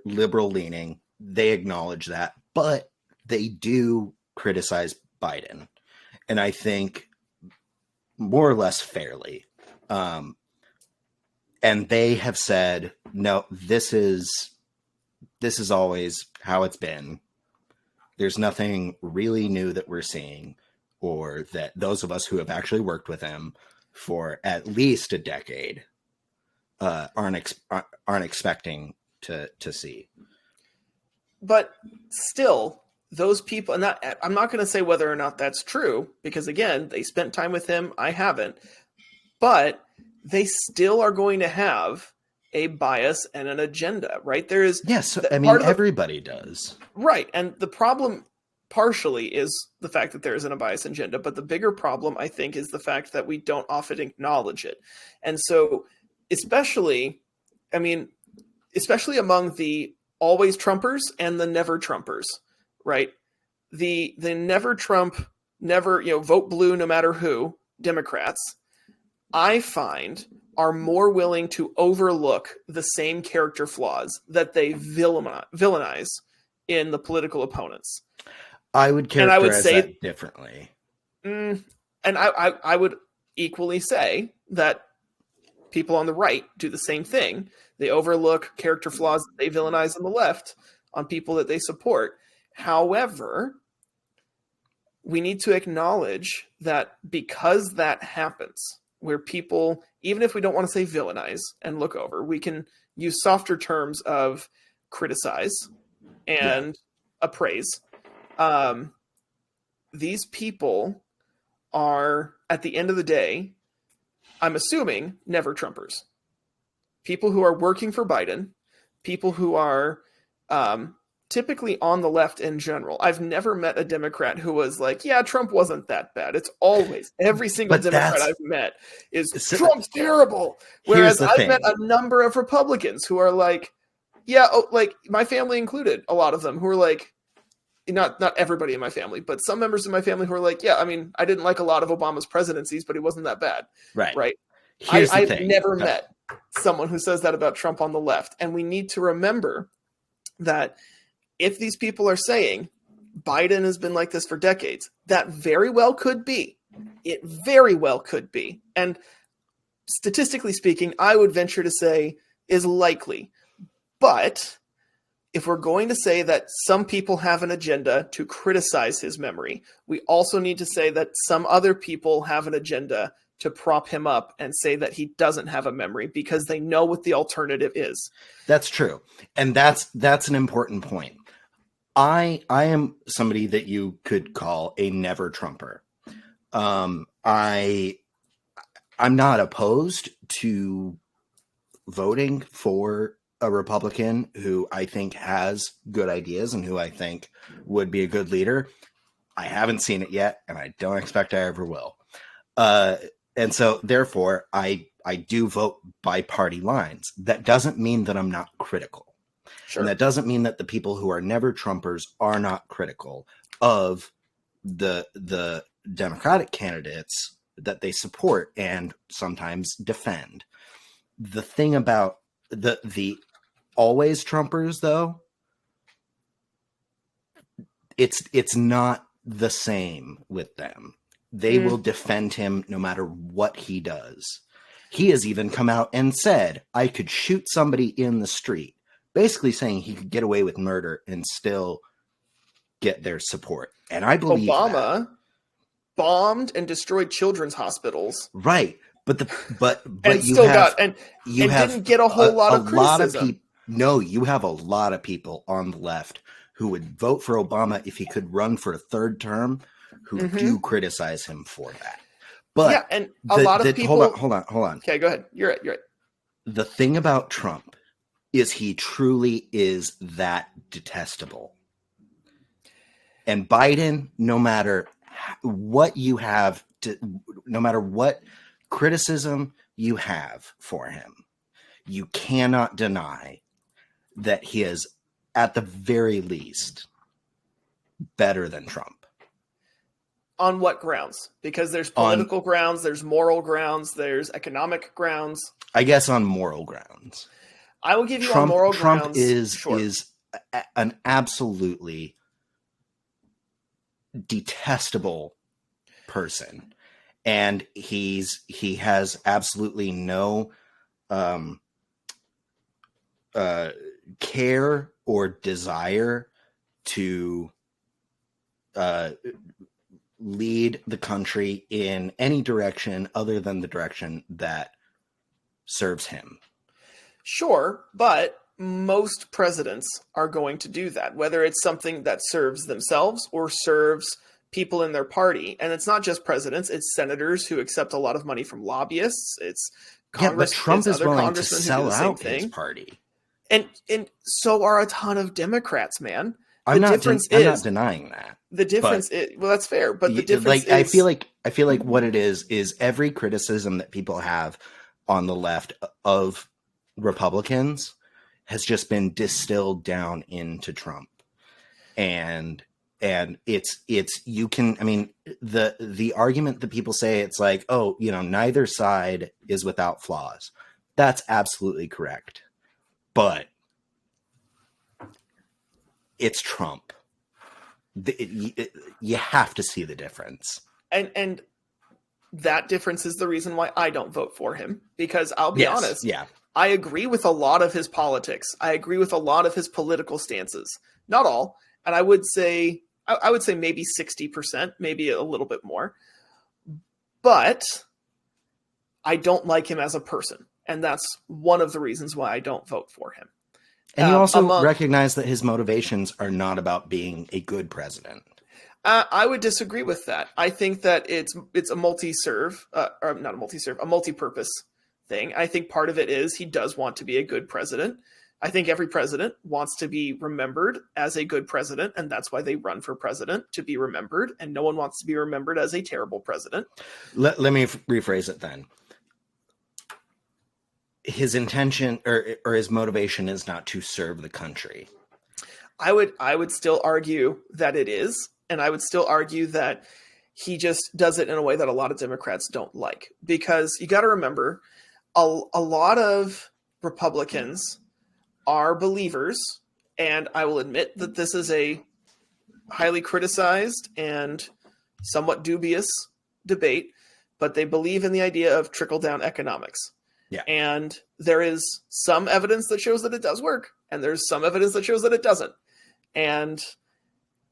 liberal leaning. They acknowledge that, but they do criticize Biden, and I think more or less fairly. And they have said, no, this is always how it's been. There's nothing really new that we're seeing, or that those of us who have actually worked with him for at least a decade aren't expecting to see. But still, those people, and I'm not going to say whether or not that's true, because again, they spent time with him. I haven't, but they still are going to have a bias and an agenda, right? There is. Yes. Everybody does. Right. And the problem partially is the fact that there isn't a bias agenda, but the bigger problem, I think, is the fact that we don't often acknowledge it. And so, especially among the always Trumpers and the never Trumpers, right? The never Trump, never, vote blue no matter who, Democrats, I find are more willing to overlook the same character flaws that they villainize in the political opponents. I would characterize that differently. And I would equally say that people on the right do the same thing. They overlook character flaws that they villainize on the left on people that they support. However, we need to acknowledge that because that happens, where people, even if we don't want to say villainize and look over, we can use softer terms of criticize and appraise. These people are, at the end of the day, I'm assuming, never Trumpers. People who are working for Biden, people who are typically on the left in general. I've never met a Democrat who was like, yeah, Trump wasn't that bad. It's always, every single Democrat I've met is, Trump's terrible. Whereas I've met a number of Republicans who are like, yeah, like my family included, a lot of them who are like, not everybody in my family, but some members of my family who are like, yeah, I mean, I didn't like a lot of Obama's presidencies, but he wasn't that bad. Right. I've never met someone who says that about Trump on the left. And we need to remember that if these people are saying Biden has been like this for decades, that very well could be. It very well could be. And statistically speaking, I would venture to say is likely. But if we're going to say that some people have an agenda to criticize his memory, we also need to say that some other people have an agenda to prop him up and say that he doesn't have a memory because they know what the alternative is. That's true. And that's an important point. I am somebody that you could call a never Trumper. I'm not opposed to voting for a Republican who I think has good ideas and who I think would be a good leader. I haven't seen it yet, and I don't expect I ever will. And so, therefore, I do vote by party lines. That doesn't mean that I'm not critical. Sure. And that doesn't mean that the people who are never Trumpers are not critical of the Democratic candidates that they support and sometimes defend. The thing about the always Trumpers, though, it's not the same with them. They will defend him no matter what he does. He has even come out and said, I could shoot somebody in the street, basically saying he could get away with murder and still get their support. And I believe Obama bombed and destroyed children's hospitals. Right. But and you still have, got and you have didn't get a whole lot of criticism. You have a lot of people on the left who would vote for Obama if he could run for a third term, who do criticize him for that. But yeah, and a lot of people. Hold on. Okay, go ahead. You're right. The thing about Trump is he truly is that detestable. And Biden, no matter what you have no matter what criticism you have for him, you cannot deny that he is, at the very least, better than Trump. On what grounds? Because there's political grounds, there's moral grounds, there's economic grounds. I guess on moral grounds. I will give you on moral grounds. Trump is an absolutely detestable person. And he has absolutely no care or desire to lead the country in any direction other than the direction that serves him. Sure, but most presidents are going to do that, whether it's something that serves themselves or serves people in their party. And it's not just presidents, it's senators who accept a lot of money from lobbyists. It's Congress. But Trump is willing to sell out his party. And so are a ton of Democrats, man. I'm not denying that. The difference is, well, that's fair, but the difference is, I feel like what it is every criticism that people have on the left of Republicans has just been distilled down into Trump. And it's you can, I mean, the argument that people say, it's like, oh, neither side is without flaws. That's absolutely correct. But it's Trump. You have to see the difference. And that difference is the reason why I don't vote for him, because I'll be honest. Yeah. I agree with a lot of his politics. I agree with a lot of his political stances. Not all. And I would say I would say maybe 60%, maybe a little bit more. But I don't like him as a person. And that's one of the reasons why I don't vote for him. And you also recognize that his motivations are not about being a good president. I would disagree with that. I think that it's a multi-serve, or not a multi-serve, a multi-purpose thing. I think part of it is he does want to be a good president. I think every president wants to be remembered as a good president, and that's why they run for president, to be remembered, and no one wants to be remembered as a terrible president. Let me rephrase it then. His intention or his motivation is not to serve the country. I would still argue that it is, and I would still argue that he just does it in a way that a lot of Democrats don't like. Because you got to remember, a lot of Republicans are believers, and I will admit that this is a highly criticized and somewhat dubious debate, but they believe in the idea of trickle-down economics. Yeah. And there is some evidence that shows that it does work, and there's some evidence that shows that it doesn't. And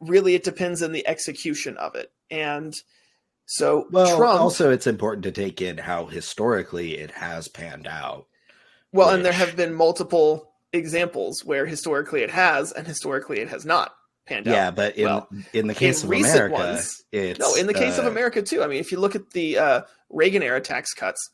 really, it depends on the execution of it. And so Trump... Also, it's important to take in how historically it has panned out. Well, and there have been multiple examples where historically it has and historically it has not panned out. Yeah, but in the case of America, in the case of America too. I mean, if you look at the Reagan era tax cuts,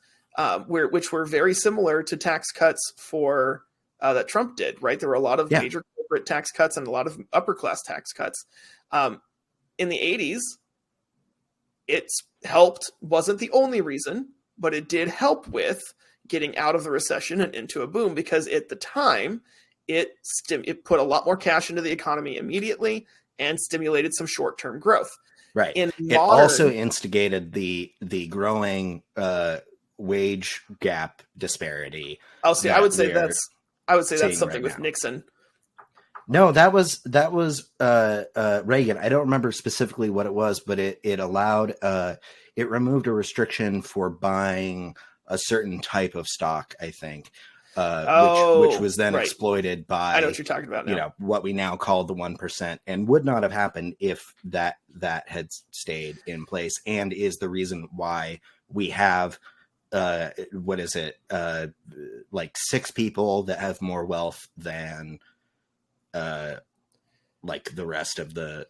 which were very similar to tax cuts for that Trump did, right? There were a lot of major corporate tax cuts and a lot of upper class tax cuts. In the 80s, it's helped, wasn't the only reason, but it did help with getting out of the recession and into a boom, because at the time it put a lot more cash into the economy immediately and stimulated some short-term growth. Right. It also instigated the growing wage gap disparity. I would say that's something with Nixon. No, that was Reagan. I don't remember specifically what it was, but it allowed it removed a restriction for buying a certain type of stock, I think, which was then exploited by, I know what you're talking about now. What we now call the 1%, and would not have happened if that had stayed in place, and is the reason why we have like 6 people that have more wealth than like the rest of the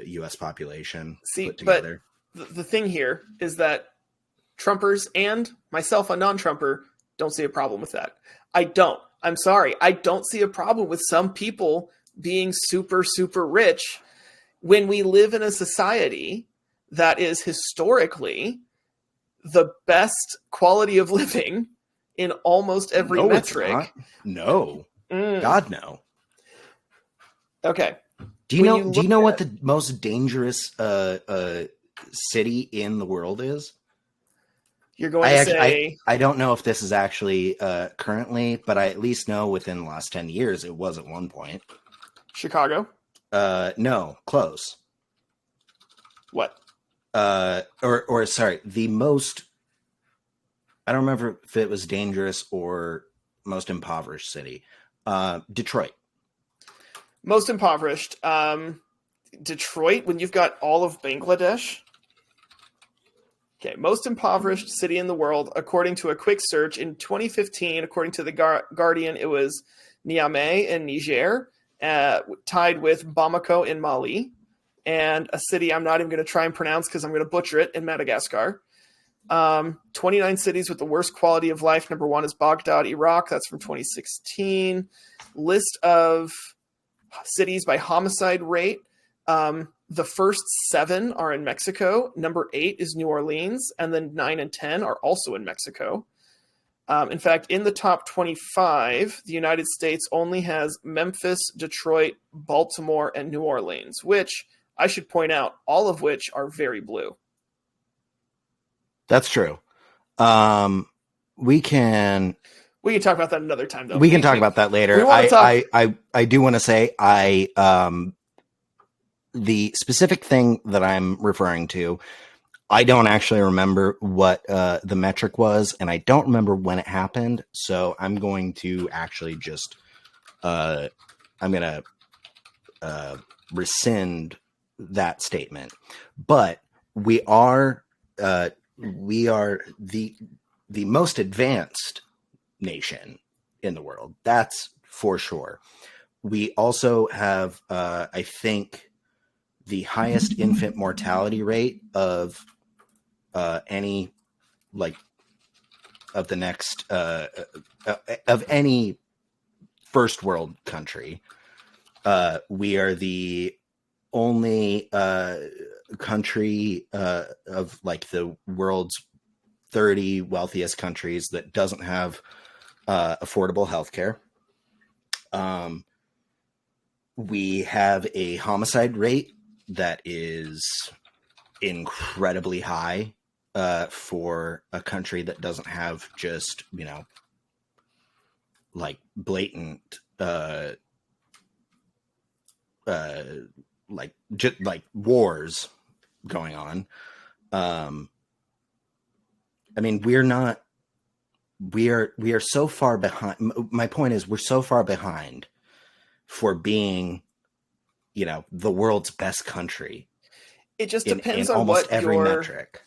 US population put together. But the thing here is that Trumpers and myself, a non-Trumper, don't see a problem with that. I don't. I'm sorry. I don't see a problem with some people being super, super rich when we live in a society that is historically the best quality of living in almost every metric. It's not. No. God, no. Okay. Do you know what the most dangerous city in the world is? You're going to say... I don't know if this is actually currently, but I at least know within the last 10 years it was at one point. Chicago? No, close. What? Sorry, the most... I don't remember if it was dangerous or most impoverished city. Detroit. Most impoverished. Detroit, when you've got all of Bangladesh... Okay, most impoverished city in the world, according to a quick search in 2015, according to the Guardian, it was Niamey in Niger, tied with Bamako in Mali, and a city I'm not even going to try and pronounce because I'm going to butcher it, in Madagascar. 29 cities with the worst quality of life. Number 1 is Baghdad, Iraq. That's from 2016. List of cities by homicide rate. The first 7 are in Mexico. Number 8 is New Orleans. And then 9 and 10 are also in Mexico. In fact, in the top 25, the United States only has Memphis, Detroit, Baltimore, and New Orleans, which I should point out, all of which are very blue. That's true. We can talk about that another time, though. We can talk about that later. I do want to say the specific thing that I'm referring to, I don't actually remember what the metric was, and I don't remember when it happened. So I'm going to actually just rescind that statement, but we are the most advanced nation in the world. That's for sure. We also have, I think, the highest infant mortality rate of any, like, of the next of any first world country. We are the only country of, like, the world's 30 wealthiest countries that doesn't have affordable healthcare. We have a homicide rate that is incredibly high for a country that doesn't have just, you know, like, blatant like, just like wars going on. I mean, we are so far behind. My point is, we're so far behind for being, you know, the world's best country. It just depends in on almost what every your metric.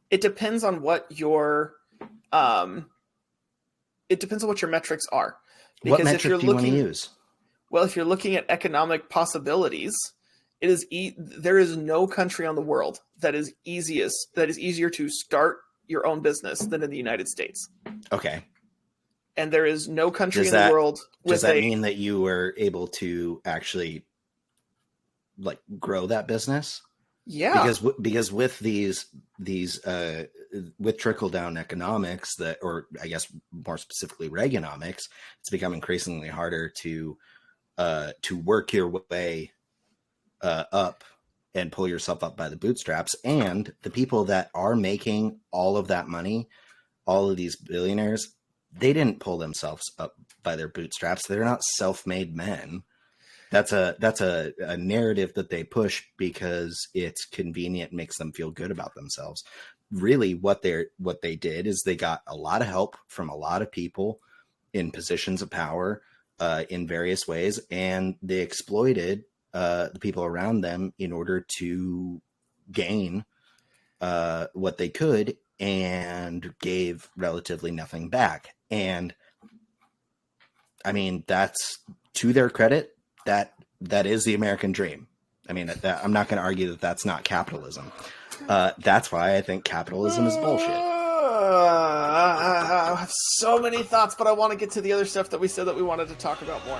It depends on what your metrics are. What metric do you want to use? Well, if you're looking at economic possibilities, it is there is no country on the world that is easier to start your own business than in the United States. Okay. And there is no country in the world does that mean that you were able to actually, like, grow that business? Yeah. Because with these with trickle down economics, that, or I guess more specifically Reaganomics, it's become increasingly harder to work your way up and pull yourself up by the bootstraps. And the people that are making all of that money, all of these billionaires, they didn't pull themselves up by their bootstraps. They're not self-made men. That's a narrative that they push because it's convenient, makes them feel good about themselves. Really, what they did is they got a lot of help from a lot of people in positions of power in various ways, and they exploited the people around them in order to gain what they could, and gave relatively nothing back. And I mean, that's, to their credit, that is the American dream. I mean, I'm not going to argue that that's not capitalism. That's why I think capitalism is bullshit. I have so many thoughts, but I want to get to the other stuff that we said that we wanted to talk about more.